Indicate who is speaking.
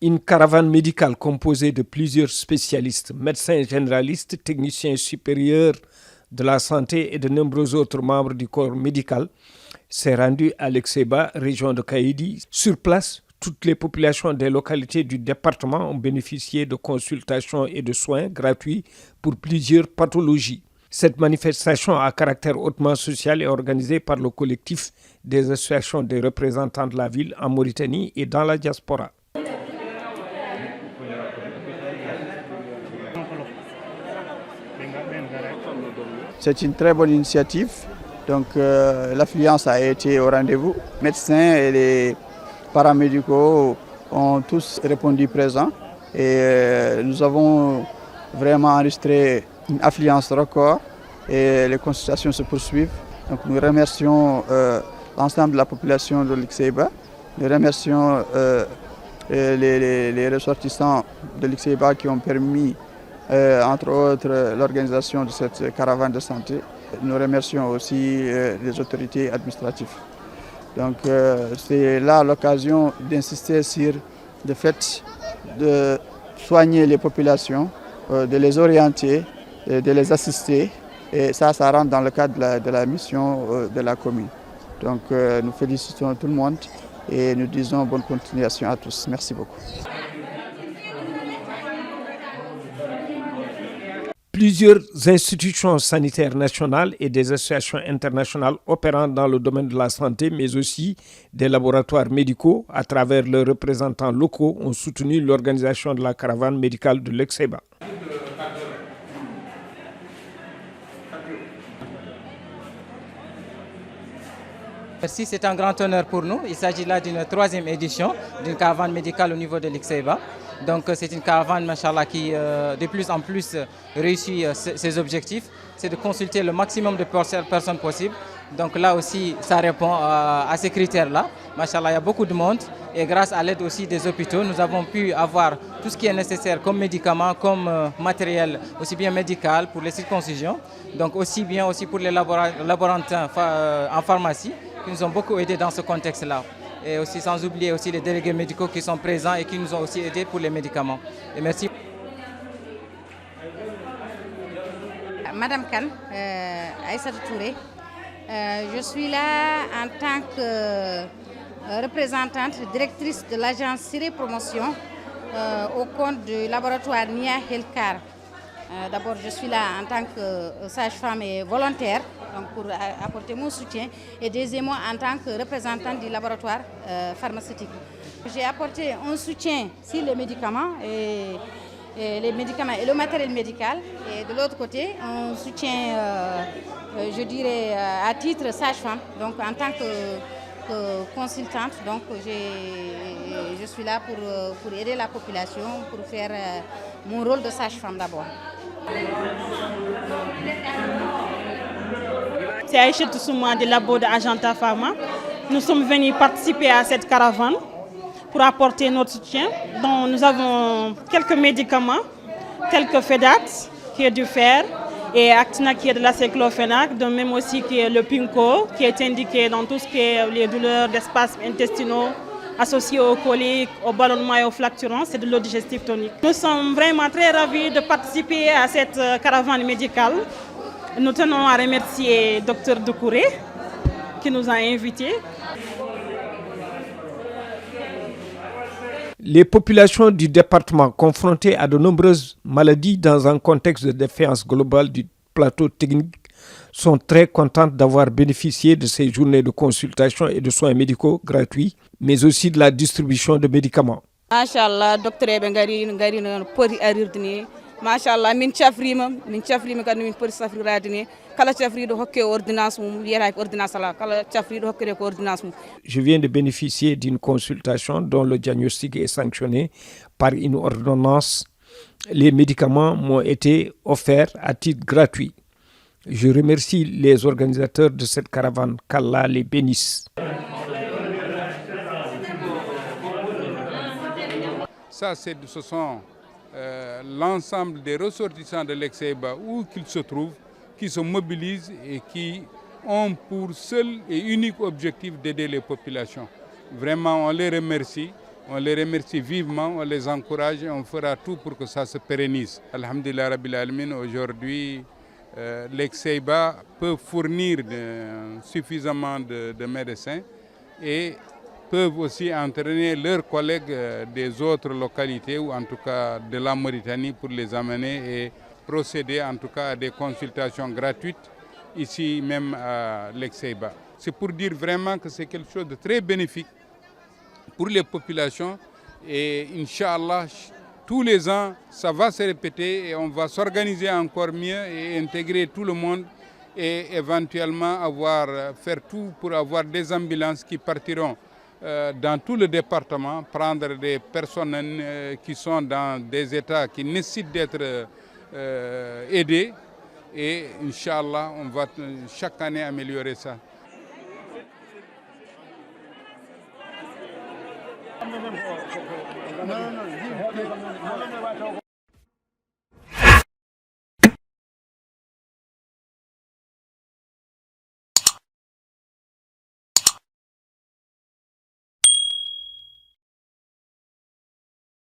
Speaker 1: Une caravane médicale composée de plusieurs spécialistes, médecins généralistes, techniciens supérieurs de la santé et de nombreux autres membres du corps médical s'est rendue à Lexeba, région de Kaïdi. Sur place, toutes les populations des localités du département ont bénéficié de consultations et de soins gratuits pour plusieurs pathologies. Cette manifestation à caractère hautement social est organisée par le collectif des associations des représentants de la ville en Mauritanie et dans la diaspora.
Speaker 2: C'est une très bonne initiative. Donc l'affluence a été au rendez-vous. Les médecins et les paramédicaux ont tous répondu présents. Et nous avons vraiment enregistré une affluence record et les consultations se poursuivent. Donc nous remercions l'ensemble de la population de l'Ixeba. Nous remercions les ressortissants de l'Ixeba qui ont permis, entre autres, l'organisation de cette caravane de santé. Nous remercions aussi les autorités administratives. Donc c'est là l'occasion d'insister sur le fait de soigner les populations, de les orienter, de les assister. Et ça rentre dans le cadre de la mission de la commune. Donc nous félicitons tout le monde et nous disons bonne continuation à tous. Merci beaucoup.
Speaker 1: Plusieurs institutions sanitaires nationales et des associations internationales opérant dans le domaine de la santé, mais aussi des laboratoires médicaux, à travers leurs représentants locaux, ont soutenu l'organisation de la caravane médicale de l'Exeba.
Speaker 3: Merci, c'est un grand honneur pour nous. Il s'agit là d'une troisième édition d'une caravane médicale au niveau de l'Ixeba. Donc c'est une caravane, machallah, qui de plus en plus réussit ses objectifs. C'est de consulter le maximum de personnes possibles. Donc là aussi, ça répond à ces critères-là. Machallah, il y a beaucoup de monde. Et grâce à l'aide aussi des hôpitaux, nous avons pu avoir tout ce qui est nécessaire comme médicaments, comme matériel, aussi bien médical pour les circoncisions. Donc aussi bien aussi pour les laborantins en pharmacie, qui nous ont beaucoup aidés dans ce contexte-là. Et aussi sans oublier aussi les délégués médicaux qui sont présents et qui nous ont aussi aidés pour les médicaments. Et merci.
Speaker 4: Madame Khan, Aïssa Touré, je suis là en tant que représentante, directrice de l'agence Siré Promotion au compte du laboratoire NIA Healthcare. D'abord, je suis là en tant que sage-femme et volontaire, donc pour apporter mon soutien, et deuxièmement en tant que représentante du laboratoire pharmaceutique. J'ai apporté un soutien sur les médicaments et le matériel médical, et de l'autre côté, un soutien, je dirais, à titre sage-femme, donc en tant que consultante. Donc je suis là pour aider la population, pour faire mon rôle de sage-femme d'abord.
Speaker 5: C'est Aïcha Toussouma du labo de Agenta Pharma. Nous sommes venus participer à cette caravane pour apporter notre soutien. Donc, nous avons quelques médicaments, tels que FEDAX, qui est du fer, et Actina, qui est de l'acéclofenac, de même aussi qui est le Pinko, qui est indiqué dans tout ce qui est les douleurs d'espace intestinaux, associées aux coliques, aux ballonnements et aux flatulences, et de l'eau digestive tonique. Nous sommes vraiment très ravis de participer à cette caravane médicale. Nous tenons à remercier Dr Doucouré qui nous a invités.
Speaker 1: Les populations du département confrontées à de nombreuses maladies dans un contexte de défiance globale du plateau technique sont très contentes d'avoir bénéficié de ces journées de consultation et de soins médicaux gratuits, mais aussi de la distribution de médicaments.
Speaker 6: Machallah, docteur Bengari pori arirdini. Machallah, min chafrima kad min pori safriradini. Kala chafri do hokke ordonnance mum yera ordonnance la kala chafri do hokke ko ordonnance mum.
Speaker 1: Je viens de bénéficier d'une consultation dont le diagnostic est sanctionné par une ordonnance. Les médicaments m'ont été offerts à titre gratuit. Je remercie les organisateurs de cette caravane. Qu'Allah les bénisse.
Speaker 7: Ça, ce sont l'ensemble des ressortissants de l'Exeba, où qu'ils se trouvent, qui se mobilisent et qui ont pour seul et unique objectif d'aider les populations. Vraiment, on les remercie. On les remercie vivement, on les encourage et on fera tout pour que ça se pérennise. Alhamdulillah Rabbil Alamin, aujourd'hui, l'Exceba peut fournir suffisamment de médecins et peuvent aussi entraîner leurs collègues des autres localités ou en tout cas de la Mauritanie pour les amener et procéder en tout cas à des consultations gratuites ici même à l'Exceba. C'est pour dire vraiment que c'est quelque chose de très bénéfique pour les populations et Inch'Allah, tous les ans, ça va se répéter et on va s'organiser encore mieux et intégrer tout le monde et éventuellement faire tout pour avoir des ambulances qui partiront dans tout le département, prendre des personnes qui sont dans des états qui nécessitent d'être aidées et Inch'Allah, on va chaque année améliorer ça.